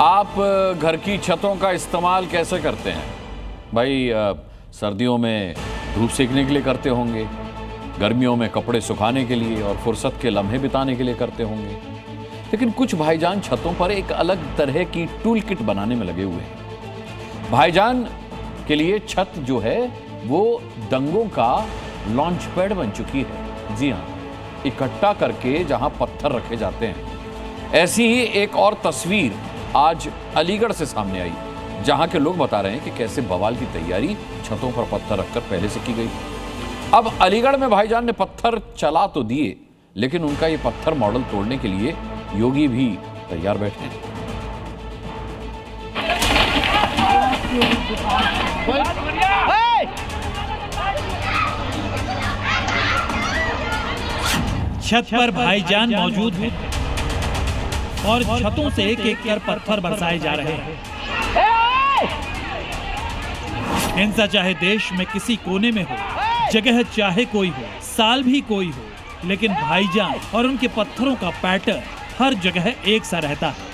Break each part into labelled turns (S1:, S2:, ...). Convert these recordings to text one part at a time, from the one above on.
S1: आप घर की छतों का इस्तेमाल कैसे करते हैं? भाई सर्दियों में धूप सेकने के लिए करते होंगे, गर्मियों में कपड़े सुखाने के लिए और फुर्सत के लम्हे बिताने के लिए करते होंगे। लेकिन कुछ भाईजान छतों पर एक अलग तरह की टूल किट बनाने में लगे हुए हैं। भाईजान के लिए छत जो है वो दंगों का लॉन्च पैड बन चुकी है। जी हाँ, इकट्ठा करके जहां पत्थर रखे जाते हैं। ऐसी ही एक और तस्वीर आज अलीगढ़ से सामने आई, जहां के लोग बता रहे हैं कि कैसे बवाल की तैयारी छतों पर पत्थर रखकर पहले से की गई। अब अलीगढ़ में भाईजान ने पत्थर चला तो दिए, लेकिन उनका ये पत्थर मॉडल तोड़ने के लिए योगी भी तैयार बैठे हैं।
S2: छत पर भाईजान मौजूद हैं और छतों से एक एक कर पत्थर बरसाए जा रहे हैं। हिंसा चाहे देश में किसी कोने में हो, जगह चाहे कोई हो, साल भी कोई हो, लेकिन भाईजान और उनके पत्थरों का पैटर्न हर जगह एक सा रहता है।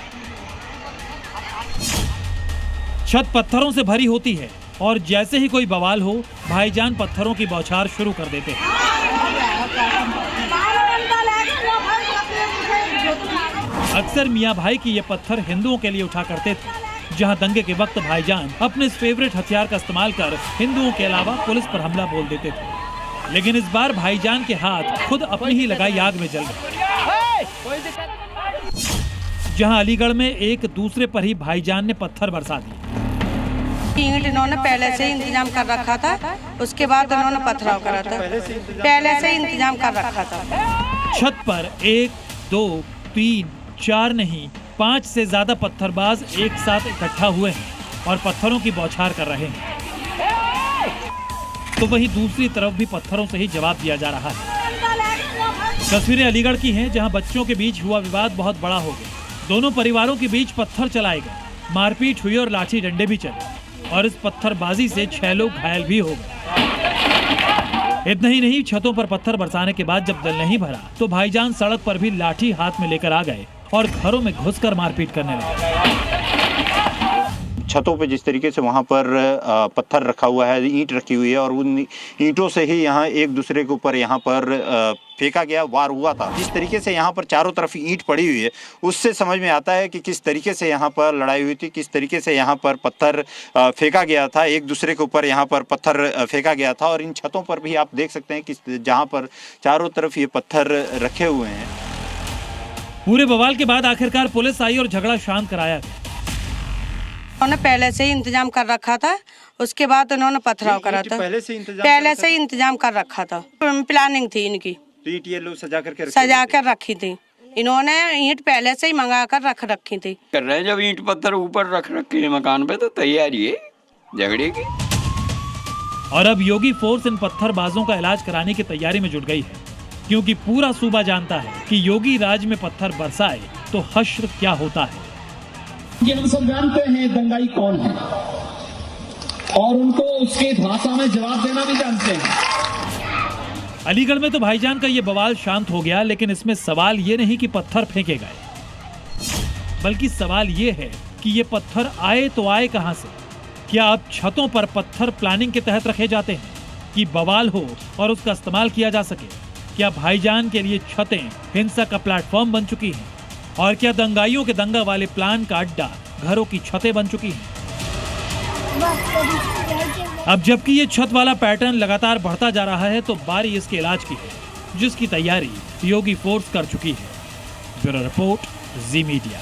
S2: छत पत्थरों से भरी होती है और जैसे ही कोई बवाल हो, भाईजान पत्थरों की बौछार शुरू कर देते हैं। अक्सर मियां भाई की ये पत्थर हिंदुओं के लिए उठा करते थे, जहां दंगे के वक्त भाईजान अपने इस फेवरेट हथियार का इस्तेमाल कर हिंदुओं के अलावा पुलिस पर हमला बोल देते थे। लेकिन इस बार भाईजान के हाथ खुद अपनी ही लगाई आग में जल गए। जहां अलीगढ़ में एक दूसरे पर ही भाईजान ने पत्थर बरसा दिए।
S3: ईंट इन्होंने पहले से इंतजाम कर रखा था, उसके बाद उन्होंने पथराव करा था, पहले से इंतजाम कर रखा था।
S2: छत पर 1, 2, 3, 4 नहीं 5 से ज्यादा पत्थरबाज एक साथ इकट्ठा हुए हैं और पत्थरों की बौछार कर रहे हैं। तो वहीं दूसरी तरफ भी पत्थरों से ही जवाब दिया जा रहा है। तस्वीरें अलीगढ़ की हैं, जहां बच्चों के बीच हुआ विवाद बहुत बड़ा हो गया। दोनों परिवारों के बीच पत्थर चलाए गए, मारपीट हुई और लाठी डंडे भी चले और इस पत्थरबाजी से 6 लोग घायल भी हो गए। इतना ही नहीं, छतों पर पत्थर बरसाने के बाद जब दल नहीं भरा तो भाईजान सड़क पर भी लाठी हाथ में लेकर आ गए और घरों में घुसकर मारपीट करने लगे।
S4: छतों पे जिस तरीके से वहाँ पर पत्थर रखा हुआ है, ईंट रखी हुई है और उन ईंटों से ही यहाँ एक दूसरे के ऊपर यहाँ पर फेंका गया, वार हुआ था। जिस तरीके से यहाँ पर चारों तरफ ईंट पड़ी हुई है, उससे समझ में आता है कि किस तरीके से यहाँ पर लड़ाई हुई थी, किस तरीके से यहाँ पर पत्थर फेंका गया था, एक दूसरे के ऊपर यहाँ पर पत्थर फेंका गया था। और इन छतों पर भी आप देख सकते हैं कि जहाँ पर चारों तरफ ये पत्थर रखे हुए हैं।
S2: पूरे बवाल के बाद आखिरकार पुलिस आई और झगड़ा शांत कराया गया।
S3: उन्होंने पहले से ही इंतजाम कर रखा था, उसके बाद उन्होंने पथराव करा था, पहले से ही इंतजाम कर रखा था। प्लानिंग थी इनकी,
S4: तो ईंट ये लोग सजा
S3: कर रखी थी। इन्होंने ईंट पहले से ही मंगा कर रख रखी थी।
S5: कर रहे हैं जब ईंट पत्थर ऊपर रख रखे मकान पे, तो तैयारी है झगड़े की।
S2: और अब योगी फोर्स इन पत्थरबाजों का इलाज कराने की तैयारी में जुट गई है, क्योंकि पूरा सूबा जानता है कि योगी राज में पत्थर बरसाए तो हश्र क्या होता है।
S6: ये हम सब जानते हैं दंगाई कौन है और उनको उसके भाषा में जवाब देना भी जानते हैं।
S2: अलीगढ़ में तो भाईजान का ये बवाल शांत हो गया, लेकिन इसमें सवाल ये नहीं कि पत्थर फेंके गए, बल्कि सवाल ये है कि ये पत्थर आए तो आए कहां से। क्या अब छतों पर पत्थर प्लानिंग के तहत रखे जाते हैं कि बवाल हो और उसका इस्तेमाल किया जा सके? क्या भाईजान के लिए छतें हिंसा का प्लेटफॉर्म बन चुकी हैं? और क्या दंगाइयों के दंगा वाले प्लान का अड्डा घरों की छतें बन चुकी हैं? अब जबकि ये छत वाला पैटर्न लगातार बढ़ता जा रहा है, तो बारी इसके इलाज की है, जिसकी तैयारी योगी फोर्स कर चुकी है। ब्यूरो रिपोर्ट, जी मीडिया।